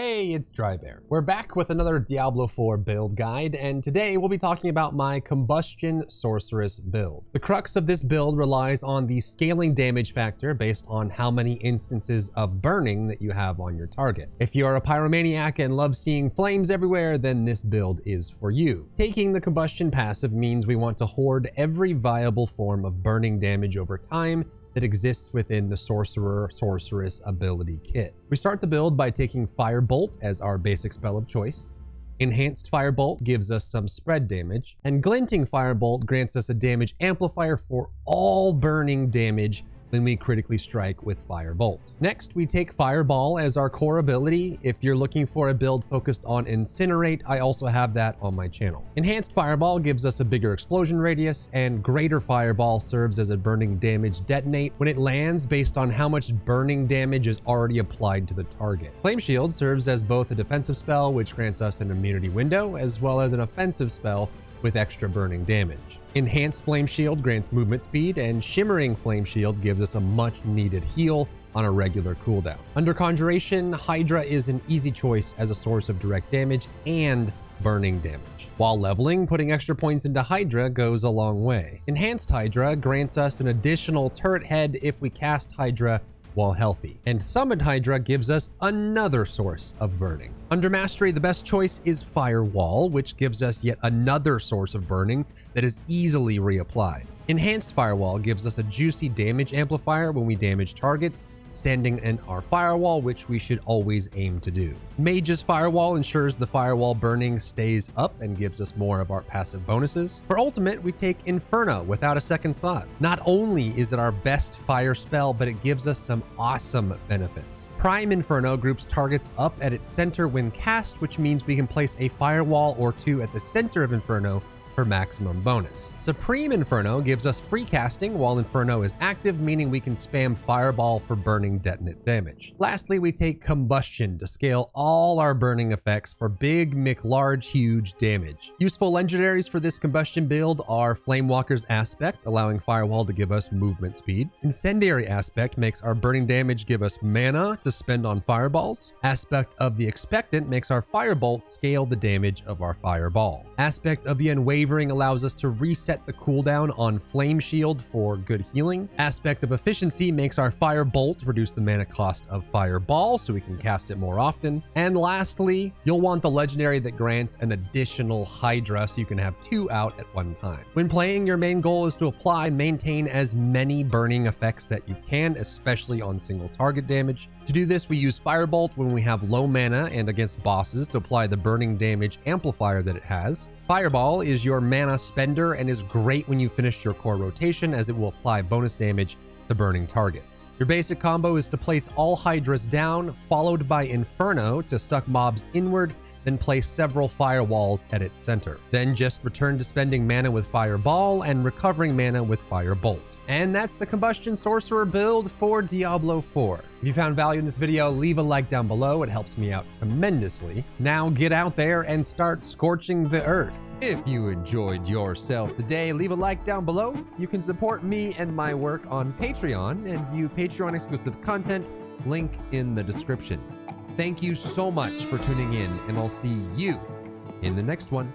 Hey, it's Drybear. We're back with another Diablo 4 build guide, and today we'll be talking about my Combustion Sorceress build. The crux of this build relies on the scaling damage factor based on how many instances of burning that you have on your target. If you're a pyromaniac and love seeing flames everywhere, then this build is for you. Taking the Combustion passive means we want to hoard every viable form of burning damage over time that exists within the Sorcerer/Sorceress ability kit. We start the build by taking Firebolt as our basic spell of choice. Enhanced Firebolt gives us some spread damage, and Glinting Firebolt grants us a damage amplifier for all burning damage when we critically strike with Firebolt. Next, we take Fireball as our core ability. If you're looking for a build focused on Incinerate, I also have that on my channel. Enhanced Fireball gives us a bigger explosion radius, and Greater Fireball serves as a burning damage detonate when it lands based on how much burning damage is already applied to the target. Flame Shield serves as both a defensive spell, which grants us an immunity window, as well as an offensive spell with extra burning damage. Enhanced Flame Shield grants movement speed, and Shimmering Flame Shield gives us a much needed heal on a regular cooldown. Under Conjuration, Hydra is an easy choice as a source of direct damage and burning damage. While leveling, putting extra points into Hydra goes a long way. Enhanced Hydra grants us an additional turret head if we cast Hydra while healthy, and Summoned Hydra gives us another source of burning. Under Mastery, the best choice is Firewall, which gives us yet another source of burning that is easily reapplied. Enhanced Firewall gives us a juicy damage amplifier when we damage targets standing in our firewall, which we should always aim to do. Mage's Firewall ensures the firewall burning stays up and gives us more of our passive bonuses. For Ultimate, we take Inferno without a second's thought. Not only is it our best fire spell, but it gives us some awesome benefits. Prime Inferno groups targets up at its center when cast, which means we can place a firewall or two at the center of Inferno for maximum bonus. Supreme Inferno gives us free casting while Inferno is active, meaning we can spam Fireball for burning detonate damage. Lastly, we take Combustion to scale all our burning effects for big, large, huge damage. Useful legendaries for this Combustion build are Flamewalker's Aspect, allowing Firewall to give us movement speed. Incendiary Aspect makes our burning damage give us mana to spend on fireballs. Aspect of the Expectant makes our Firebolt scale the damage of our Fireball. Aspect of the Unwavering allows us to reset the cooldown on Flame Shield for good healing. Aspect of Efficiency makes our Firebolt reduce the mana cost of Fireball so we can cast it more often. And lastly, you'll want the legendary that grants an additional Hydra so you can have two out at one time. When playing, your main goal is to apply and maintain as many burning effects that you can, especially on single target damage. To do this, we use Firebolt when we have low mana and against bosses to apply the burning damage amplifier that it has. Fireball is your mana spender and is great when you finish your core rotation, as it will apply bonus damage to burning targets. Your basic combo is to place all Hydras down, followed by Inferno to suck mobs inward, then place several firewalls at its center. Then just return to spending mana with Fireball and recovering mana with Firebolt. And that's the Combustion Sorcerer build for Diablo 4. If you found value in this video, leave a like down below. It helps me out tremendously. Now get out there and start scorching the earth. If you enjoyed yourself today, leave a like down below. You can support me and my work on Patreon and view Patreon exclusive content, link in the description. Thank you so much for tuning in, and I'll see you in the next one.